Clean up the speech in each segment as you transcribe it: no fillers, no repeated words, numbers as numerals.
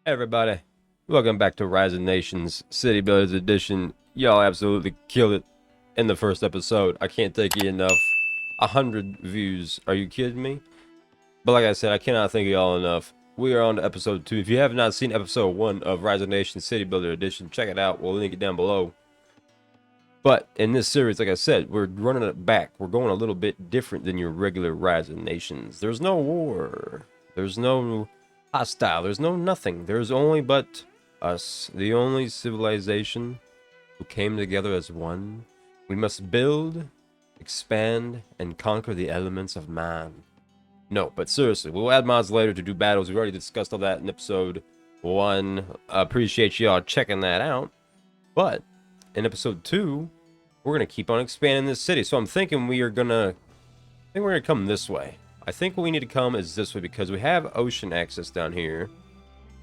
Hey everybody, welcome back to Rising Nations City Builders Edition. Y'all absolutely killed it in the first episode. I can't thank you enough. 100 views. Are you kidding me? But like I said, I cannot thank y'all enough. We are on to episode 2. If you have not seen episode 1 of Rising Nations City Builder Edition, check it out. We'll link it down below. But in this series, like I said, we're running it back. We're going a little bit different than your regular Rising Nations. There's no war. There's no hostile. There's no nothing. There's only but us, the only civilization who came together as one. We must build, expand, and conquer the elements of man. No, but seriously, we'll add mods later to do battles. We already discussed all that in episode 1. I appreciate y'all checking that out. But in episode 2, we're gonna keep on expanding this city. So I'm thinking we're gonna come this way. I think what we need to come is this way because we have ocean access down here.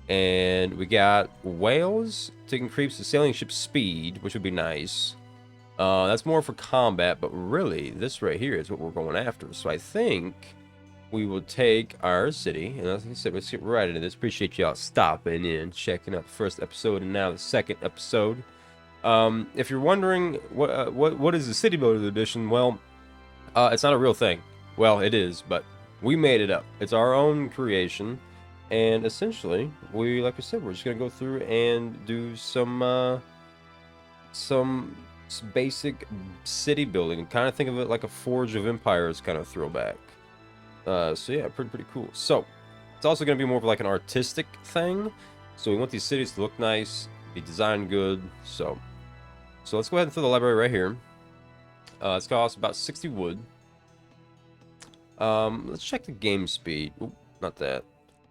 And we got whales to increase the sailing ship's speed, which would be nice. That's more for combat, but really, this right here is what we're going after. So I think we will take our city, and like I said, let's get right into this. Appreciate y'all stopping in, checking out the first episode, and now the second episode. If you're wondering what is the City Builder Edition, well, it's not a real thing. Well, it is, but we made it up. It's our own creation, and essentially, like I said, we're just gonna go through and do some basic city building. Kind of think of it like a Forge of Empires kind of throwback. So yeah, pretty cool. So it's also gonna be more of like an artistic thing. So we want these cities to look nice, be designed good. So let's go ahead and throw the library right here. It's gonna cost about 60 wood. Let's check the game speed. Oop, not that.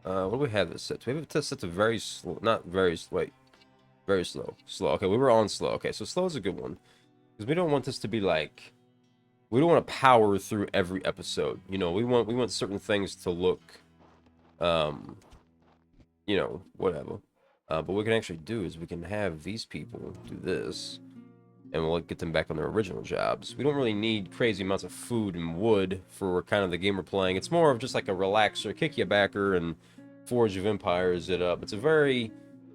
What do we have this set to? We have it set to very slow. Not very slow. Wait. Very slow. Slow. Okay, we were on slow. Okay, so slow is a good one. Because we don't want this to be like... We don't want to power through every episode. You know, we want certain things to look... You know, whatever. But what we can actually do is we can have these people do this. And we'll get them back on their original jobs. We don't really need crazy amounts of food and wood for kind of the game we're playing. It's more of just like a relaxer, kick you backer, and Forge of Empires it up. It's a very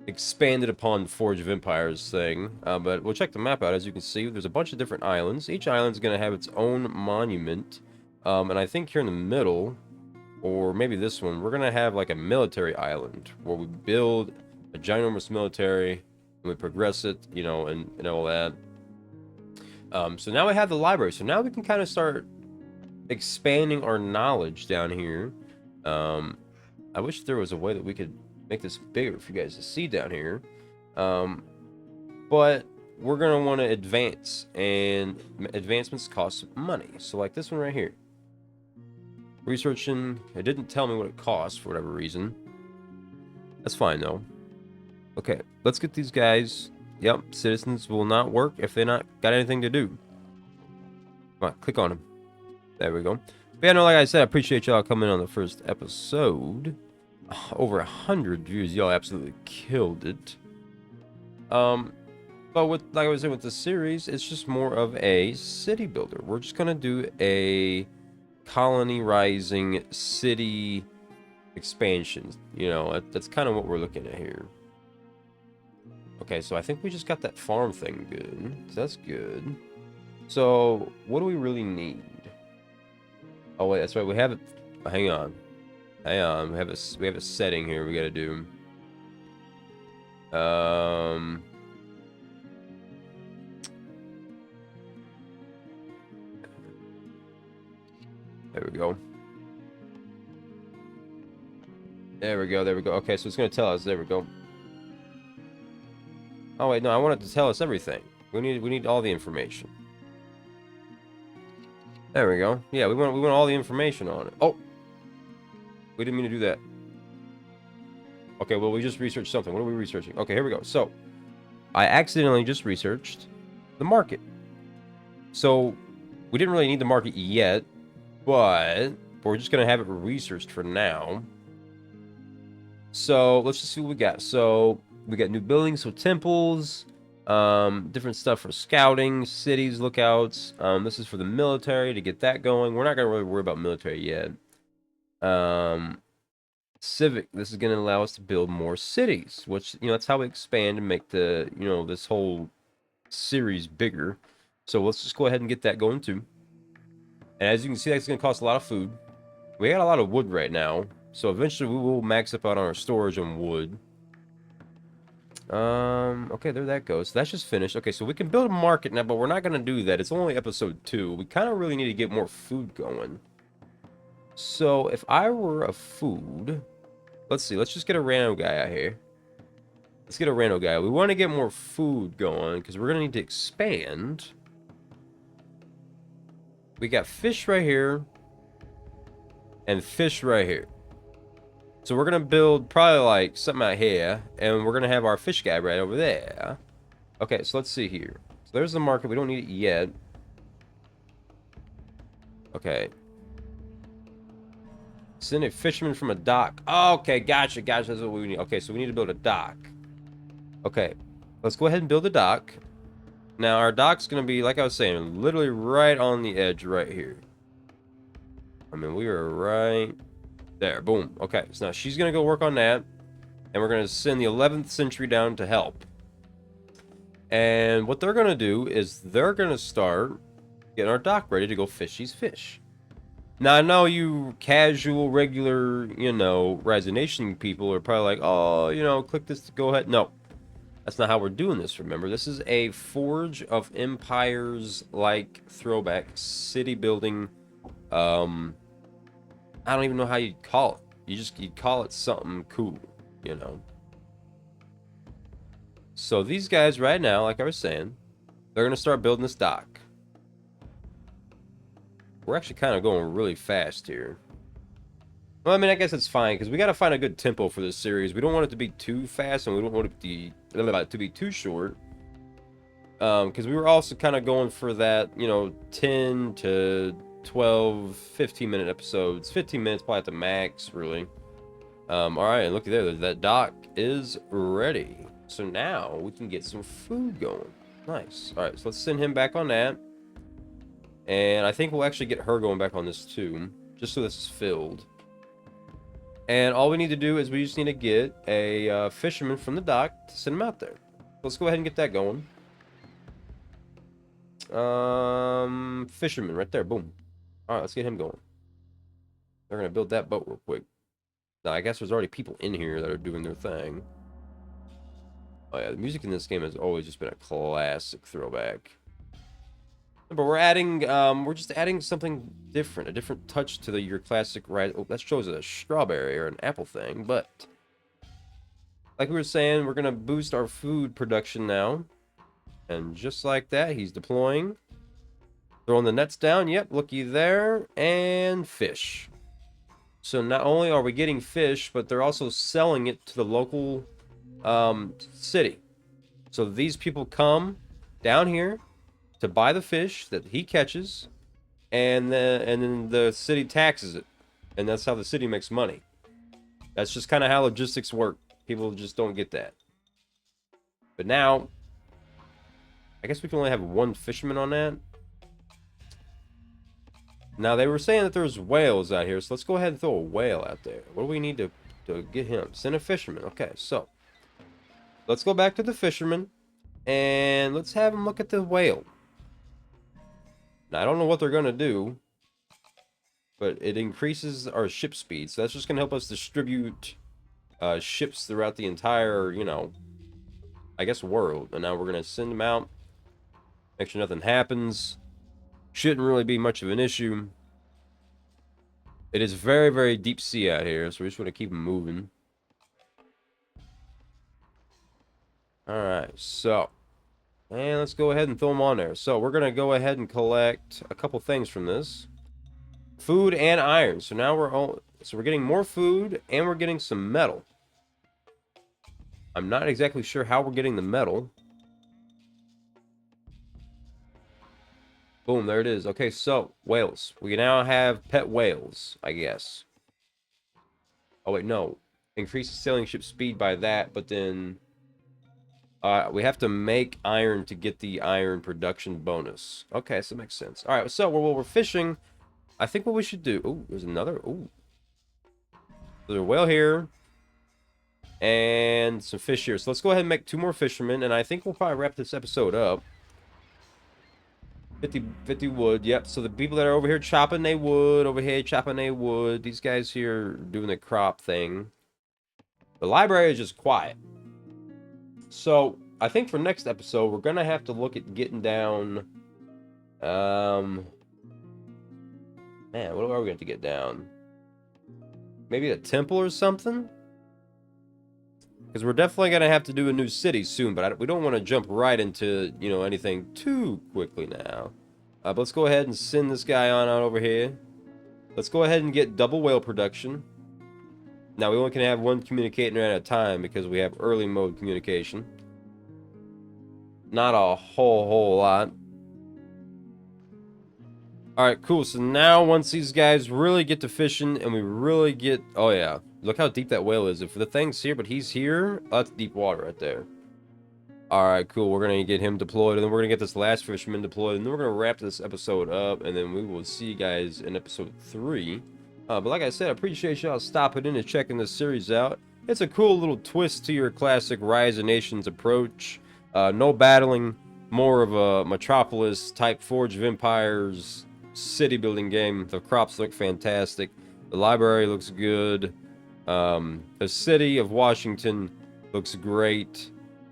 expanded upon Forge of Empires thing. But we'll check the map out. As you can see, there's a bunch of different islands. Each island's going to have its own monument. And I think here in the middle, or maybe this one, we're going to have like a military island where we build a ginormous military and we progress it, you know, and all that. So now we have the library. So now we can kind of start expanding our knowledge down here. I wish there was a way that we could make this bigger for you guys to see down here. But we're going to want to advance. And advancements cost money. So like this one right here. Researching. It didn't tell me what it costs for whatever reason. That's fine though. Okay, let's get these guys... Yep, citizens will not work if they're not got anything to do. Come on, click on them. There we go. But yeah, no, like I said, I appreciate y'all coming on the first episode. Over 100 views, y'all absolutely killed it. But with, like I was saying, with the series, it's just more of a city builder. We're just gonna do a colony rising city expansion. You know, that's kind of what we're looking at here. Okay, so I think we just got that farm thing good. So that's good. So, what do we really need? Oh wait, that's right. We have it. Hang on. Hang on. We have a setting here we gotta do. There we go. There we go. There we go. Okay, so it's gonna tell us. There we go. Oh wait, no, I want it to tell us everything. We need all the information. There we go. Yeah, we want all the information on it. Oh, we didn't mean to do that. Okay, well we just researched something. What are we researching? Okay, here we go. So, I accidentally just researched the market. So, we didn't really need the market yet, but we're just gonna have it researched for now. So let's just see what we got. So. We got new buildings, so temples, different stuff for scouting, cities, lookouts. This is for the military to get that going. We're not going to really worry about military yet. civic. This is going to allow us to build more cities, which, that's how we expand and make the, this whole series bigger. So let's just go ahead and get that going too. And as you can see, that's going to cost a lot of food. We got a lot of wood right now, so eventually we will max up out on our storage on wood. Okay, there that goes. So that's just finished. Okay, so we can build a market now, but we're not going to do that. It's only episode 2. We kind of really need to get more food going. So if I were a food, let's see. Let's just get a random guy out here. Let's get a random guy. We want to get more food going because we're going to need to expand. We got fish right here and fish right here. So we're going to build probably like something out here, and we're going to have our fish guy right over there. Okay, so let's see here. So there's the market. We don't need it yet. Okay. Send a fisherman from a dock. Oh, okay, gotcha. That's what we need. Okay, so we need to build a dock. Okay, let's go ahead and build a dock. Now, our dock's going to be, like I was saying, literally right on the edge right here. I mean, we are right there. Boom. Okay, so now she's going to go work on that. And we're going to send the 11th century down to help. And what they're going to do is they're going to start getting our dock ready to go fish these fish. Now, I know you casual, regular, Rise of Nation people are probably like, oh, click this to go ahead. No. That's not how we're doing this, remember. This is a Forge of Empires-like throwback city building. I don't even know how you'd call it. You'd call it something cool, So these guys right now, like I was saying, they're going to start building this dock. We're actually kind of going really fast here. Well, I mean, I guess it's fine, because we got to find a good tempo for this series. We don't want it to be too fast, and we don't want it to be too short. Because we were also kind of going for that, 10 to 12, 15-minute episodes. 15 minutes probably at the max, really. Alright, and look at there. That dock is ready. So now we can get some food going. Nice. Alright, so let's send him back on that. And I think we'll actually get her going back on this, too. Just so this is filled. And all we need to do is we just need to get a fisherman from the dock to send him out there. Let's go ahead and get that going. Fisherman right there. Boom. All right, let's get him going. They're going to build that boat real quick. Now, I guess there's already people in here that are doing their thing. Oh, yeah, the music in this game has always just been a classic throwback. But we're just adding something different, a different touch to your classic Rise. Oh, that shows a strawberry or an apple thing, but like we were saying, we're gonna boost our food production now, and just like that, he's deploying, throwing the nets down. Yep, looky there, and fish. So not only are we getting fish, but they're also selling it to the local city. So these people come down here to buy the fish that he catches, and then the city taxes it, and that's how the city makes money. That's just kind of how logistics work. People just don't get that. But now, I guess we can only have one fisherman on that. Now, they were saying that there's whales out here, so let's go ahead and throw a whale out there. What do we need to get him? Send a fisherman. Okay, so let's go back to the fisherman, and let's have him look at the whale. Now, I don't know what they're going to do, but it increases our ship speed. So that's just going to help us distribute ships throughout the entire, I guess world. And now we're going to send them out, make sure nothing happens. Shouldn't really be much of an issue. It is very, very deep sea out here, so we just want to keep them moving. Alright, so... and let's go ahead and throw them on there. So we're going to go ahead and collect a couple things from this. Food and iron. So now we're getting more food and we're getting some metal. I'm not exactly sure how we're getting the metal. Boom, there it is. Okay, so whales. We now have pet whales, I guess. Oh wait, no. Increase the sailing ship speed by that, but then we have to make iron to get the iron production bonus. Okay, so that makes sense. All right, so while we're fishing, I think what we should do... oh, there's another... oh. There's a whale here. And some fish here. So let's go ahead and make 2 more fishermen. And I think we'll probably wrap this episode up. 50 wood. Yep. So the people that are over here chopping they wood. Over here chopping they wood. These guys here doing the crop thing. The library is just quiet. So I think for next episode, we're going to have to look at getting down... Man, what are we going to get down? Maybe a temple or something? Because we're definitely going to have to do a new city soon, but we don't want to jump right into, you know, anything too quickly now. But let's go ahead and send this guy on out over here. Let's go ahead and get double whale production. Now, we only can have 1 communicator at a time because we have early mode communication. Not a whole lot. Alright, cool. So now, once these guys really get to fishing and we really get... Oh, yeah. Look how deep that whale is. If the thing's here, but he's here, that's deep water right there. Alright, cool. We're going to get him deployed, and then we're going to get this last fisherman deployed, and then we're going to wrap this episode up, and then we will see you guys in episode 3. But like I said, I appreciate y'all stopping in and checking this series out. It's a cool little twist to your classic Rise of Nations approach. No battling, more of a Metropolis type Forge of Empires city building game. The crops look fantastic. The library looks good. The city of Washington looks great.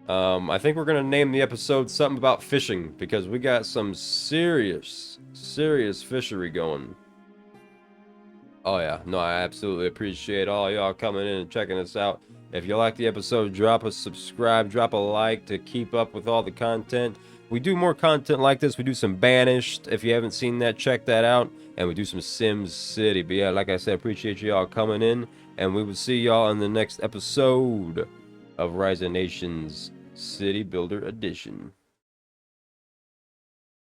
I think we're gonna name the episode something about fishing because we got some serious fishery going. Oh yeah, no, I absolutely appreciate all y'all coming in and checking us out. If you like the episode, drop a subscribe, drop a like to keep up with all the content. We do more content like this. We do some Banished. If you haven't seen that, check that out. And we do some Sims City. But yeah, like I said, appreciate y'all coming in. And we will see y'all in the next episode of Rise of Nations City Builder Edition.